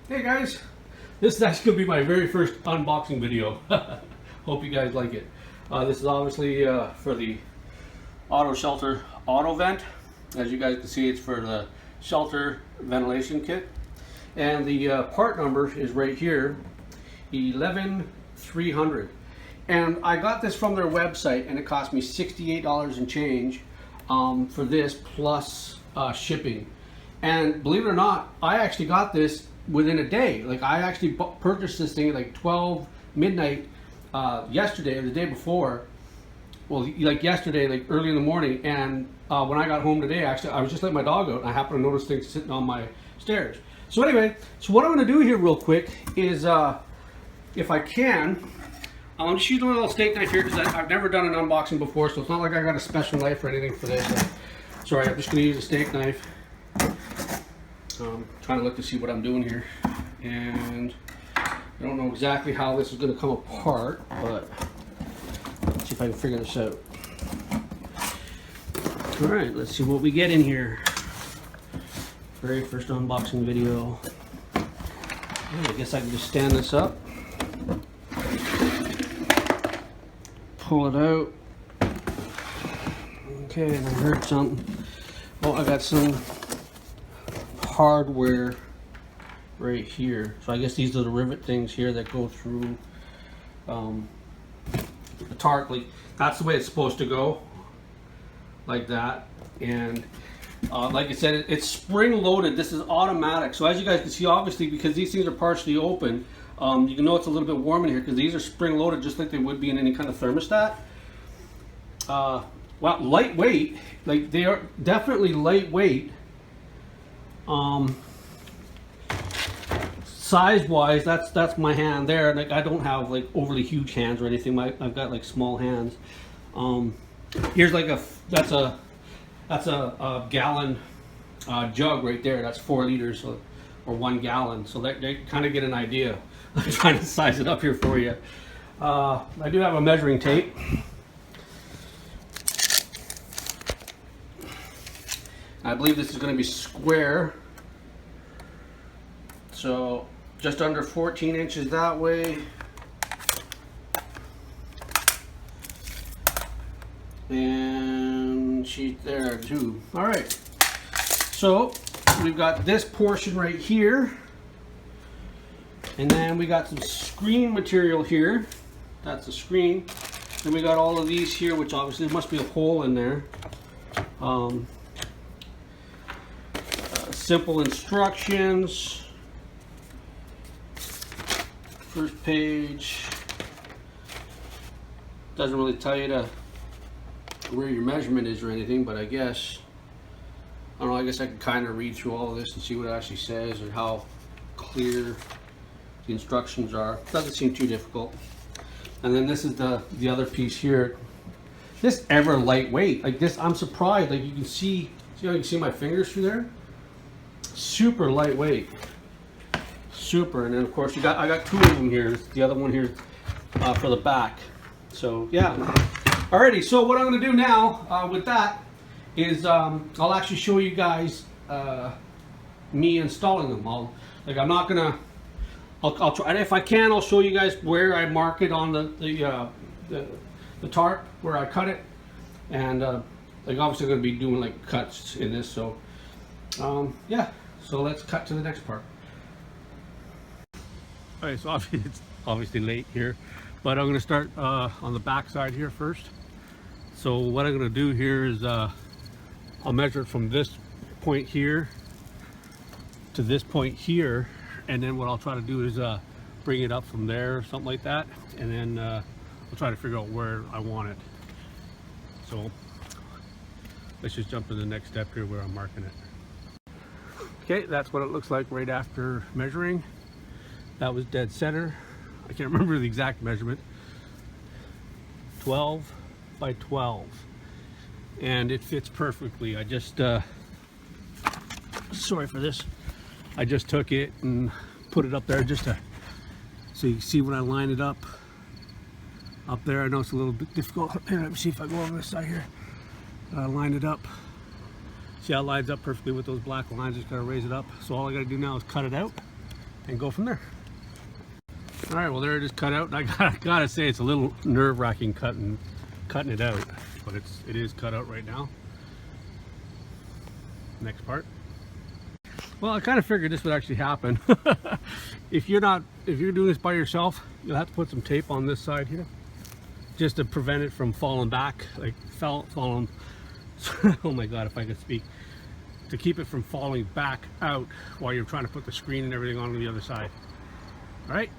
Hey guys, this is actually going to be my very first unboxing video. Hope you guys like it. This is obviously for the shelter AutoVent. As you guys can see, it's for the shelter ventilation kit. And the part number is right here, 11300. And I got this from their website and it cost me $68 and change for this plus shipping. And believe it or not, I actually got this within a day. Like, I actually purchased this thing at like 12 midnight yesterday or the day before. Well, like yesterday, like early in the morning. And when I got home today, actually, I was just letting my dog out and I happened to notice things sitting on my stairs. So anyway, so what I'm going to do here real quick is, if I can, I'm just using a little steak knife here because I've never done an unboxing before, so it's not like I got a special knife or anything for this. Sorry, I'm just going to use a steak knife. Trying to look to see what I'm doing here, and I don't know exactly how this is going to come apart, but let's see if I can figure this out. Alright, let's see what we get in here. Very first unboxing video. I guess I can just stand this up, pull it out. Okay, and I heard something. Oh, I got some hardware right here. So I guess these are the rivet things here that go through the tarp. Like, that's the way it's supposed to go, like that. And like I said, it's spring loaded. This is automatic. So as you guys can see, obviously, because these things are partially open, you can know it's a little bit warm in here because these are spring loaded just like they would be in any kind of thermostat. Well, lightweight. Like, they are definitely lightweight. Size wise, that's my hand there. Like, I don't have like overly huge hands or anything. I've got like small hands. Here's like that's a gallon jug right there. That's 4 liters or 1 gallon. So they kind of get an idea. I'm trying to size it up here for you. I do have a measuring tape. I believe this is going to be square, so just under 14 inches that way, and sheet there too. All right, so we've got this portion right here, and then we got some screen material here. That's the screen. Then we got all of these here, which obviously there must be a hole in there. Simple instructions. First page doesn't really tell you where your measurement is or anything, but I guess, I don't know, I guess I can kind of read through all of this and see what it actually says or how clear the instructions are. Doesn't seem too difficult. And then this is the other piece here. This ever lightweight, like this, I'm surprised. Like, you can see how you can see my fingers through there. Super lightweight, super. And then of course I got 2 of them here. The other one here for the back. So yeah. Alrighty. So what I'm going to do now with that is I'll actually show you guys me installing them. I'm not gonna. I'll try, and if I can, I'll show you guys where I mark it on the tarp where I cut it, and like, obviously I'm going to be doing like cuts in this. So yeah. So let's cut to the next part. All right, so it's obviously late here, but I'm going to start on the back side here first. So what I'm going to do here is I'll measure it from this point here to this point here, and then what I'll try to do is bring it up from there or something like that, and then I'll try to figure out where I want it. So let's just jump to the next step here where I'm marking it. Okay, that's what it looks like right after measuring. That was dead center. I can't remember the exact measurement. 12 by 12. And it fits perfectly. I just, sorry for this. I just took it and put it up there just to, so you can see when I line it up there. I know it's a little bit difficult. Here, let me see if I go over this side here. Line it up. See how it lines up perfectly with those black lines. Just gotta raise it up. So all I gotta do now is cut it out, and go from there. All right, well there it is cut out. And I gotta say it's a little nerve-wracking cutting it out, but it is cut out right now. Next part. Well, I kind of figured this would actually happen. If you're doing this by yourself, you'll have to put some tape on this side here, just to prevent it from falling back, like falling. Oh my God, if I could speak. To keep it from falling back out while you're trying to put the screen and everything on the other side. All right.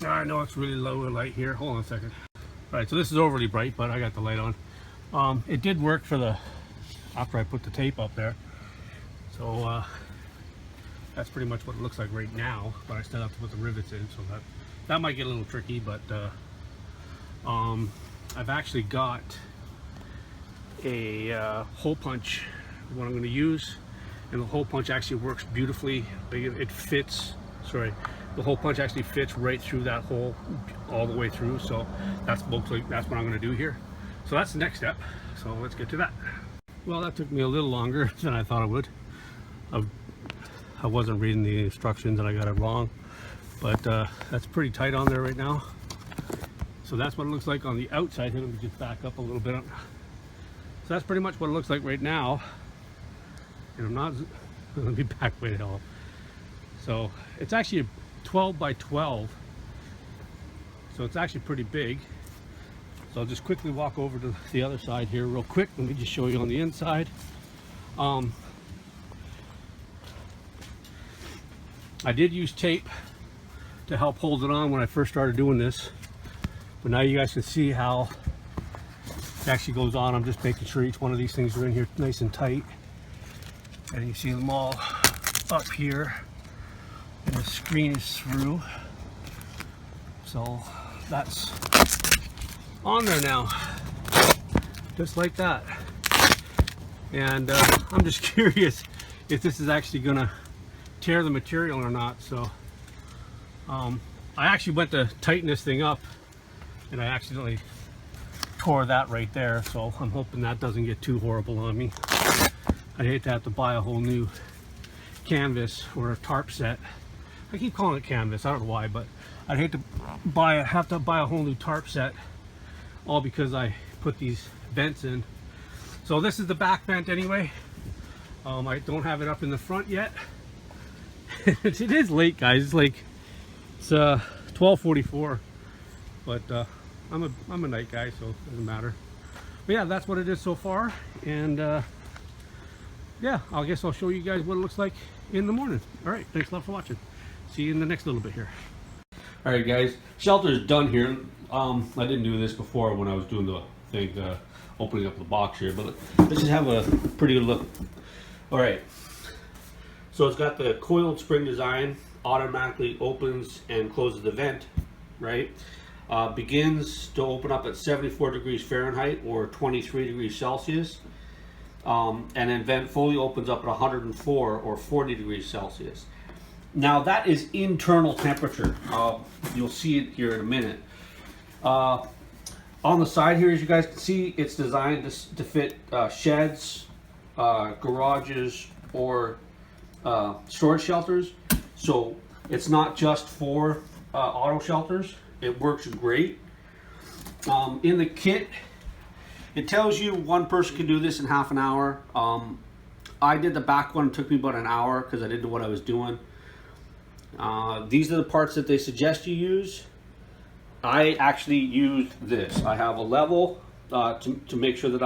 I know it's really low light here. Hold on a second. All right, so this is overly bright, but I got the light on. It did work for after I put the tape up there. So that's pretty much what it looks like right now, but I still have to put the rivets in, so that might get a little tricky, but I've actually got a hole punch, what I'm going to use, and the hole punch actually works beautifully. It fits, sorry, the hole punch actually fits right through that hole all the way through, so that's what I'm going to do here. So that's the next step, so let's get to that. Well, that took me a little longer than I thought it would. I wasn't reading the instructions and I got it wrong, but that's pretty tight on there right now. So that's what it looks like on the outside. Let me just back up a little bit. So that's pretty much what it looks like right now. And I'm not, let me back way the hell up. So it's actually a 12 by 12. So it's actually pretty big. So I'll just quickly walk over to the other side here real quick. Let me just show you on the inside. I did use tape to help hold it on when I first started doing this, but now you guys can see how it actually goes on. I'm just making sure each one of these things are in here nice and tight, and you see them all up here, and the screen is through, so that's on there now, just like that. And I'm just curious if this is actually gonna tear the material or not. So I actually went to tighten this thing up and I accidentally tore that right there, so I'm hoping that doesn't get too horrible on me. I hate to have to buy a whole new canvas or a tarp set. I keep calling it canvas, I don't know why, but I'd hate to have to buy a whole new tarp set, all because I put these vents in. So this is the back vent anyway. I don't have it up in the front yet. It is late, guys. It's 12:44, but I'm a night guy, so it doesn't matter. But yeah, that's what it is so far, and yeah, I guess I'll show you guys what it looks like in the morning. All right, thanks a lot for watching. See you in the next little bit here. All right, guys, shelter's done here. I didn't do this before when I was doing the thing, opening up the box here, but let's just have a pretty good look. All right. So it's got the coiled spring design, automatically opens and closes the vent, right? Begins to open up at 74 degrees Fahrenheit or 23 degrees Celsius. And then vent fully opens up at 104 or 40 degrees Celsius. Now that is internal temperature. You'll see it here in a minute. On the side here, as you guys can see, it's designed to fit sheds, garages, or storage shelters. So it's not just for auto shelters. It works great. In the kit, it tells you one person can do this in half an hour. I did the back one, it took me about an hour because I didn't know what I was doing. These are the parts that they suggest you use. I actually used this. I have a level to make sure that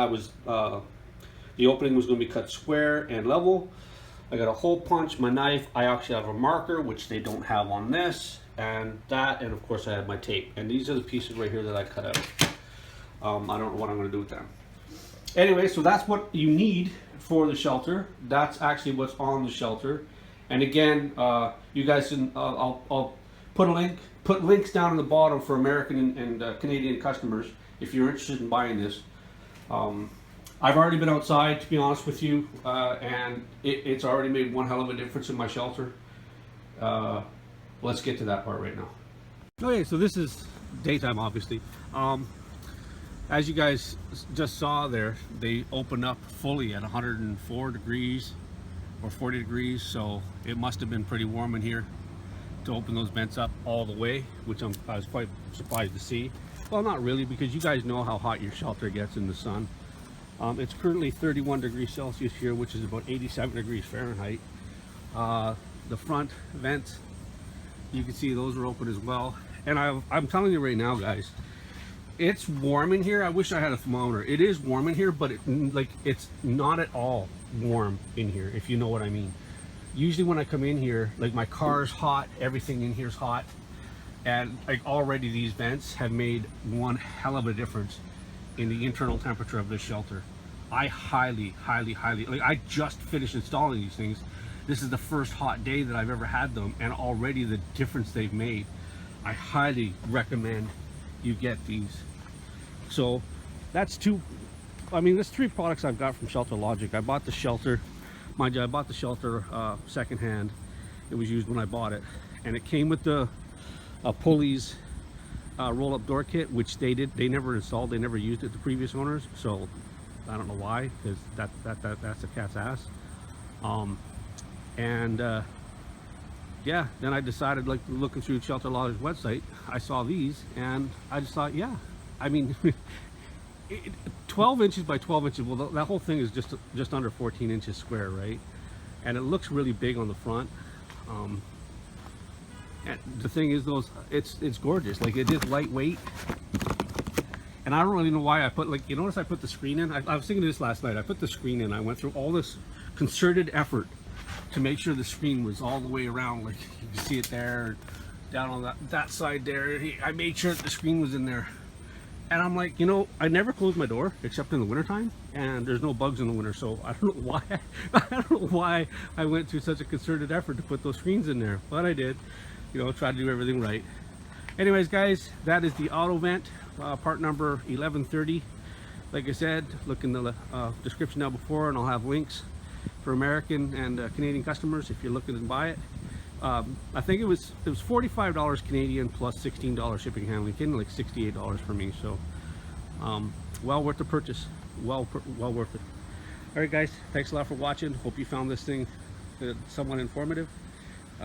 the opening was going to be cut square and level. I got a hole punch, my knife. I actually have a marker, which they don't have on this, and of course I have my tape. And these are the pieces right here that I cut out. I don't know what I'm going to do with them. Anyway, so that's what you need for the shelter. That's actually what's on the shelter. And again, you guys can, I'll put links down in the bottom for American and Canadian customers if you're interested in buying this. I've already been outside, to be honest with you, and it's already made one hell of a difference in my shelter. Let's get to that part right now. Okay, so this is daytime, obviously. As you guys just saw there, they open up fully at 104 degrees or 40 degrees, so it must have been pretty warm in here to open those vents up all the way, which I was quite surprised to see. Well, not really, because you guys know how hot your shelter gets in the sun. It's currently 31 degrees Celsius here, which is about 87 degrees Fahrenheit. The front vents, you can see those are open as well. And I'm telling you right now, guys, it's warm in here. I wish I had a thermometer. It is warm in here, but it's not at all warm in here, if you know what I mean. Usually when I come in here, like, my car's hot, everything in here's hot, and like already these vents have made one hell of a difference in the internal temperature of this shelter. I highly, like, I just finished installing these things. This is the first hot day that I've ever had them, and already the difference they've made. I highly recommend you get these. So that's there's 3 products I've got from ShelterLogic. I bought the shelter, mind you, I bought the shelter secondhand. It was used when I bought it, and it came with the pulleys roll-up door kit, which they never installed, they never used it, the previous owners. So I don't know why, because that's a cat's ass. Yeah, then I decided, like, looking through ShelterLogic's website, I saw these, and I just thought, yeah, I mean, 12 inches by 12 inches, well, that whole thing is just under 14 inches square, right? And it looks really big on the front. And the thing is, it's gorgeous. Like, it is lightweight. And I don't really know why I put, like, you notice I put the screen in? I was thinking of this last night. I put the screen in. I went through all this concerted effort to make sure the screen was all the way around. Like, you can see it there, down on that side there. I made sure that the screen was in there. And I'm like, you know, I never close my door except in the wintertime, and there's no bugs in the winter, so I don't know why I don't know why I went through such a concerted effort to put those screens in there, but I did. You know, try to do everything right. Anyways, guys, that is the AutoVent part number 1130. Like I said, look in the description down before, and I'll have links for American and Canadian customers if you're looking to buy it. I think it was $45 Canadian plus $16 shipping handling, came like $68 for me. So well worth the purchase, well worth it. All right, guys, thanks a lot for watching. Hope you found this thing somewhat informative.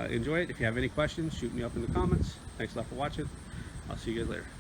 Enjoy it. If you have any questions, shoot me up in the comments. Thanks a lot for watching. I'll see you guys later.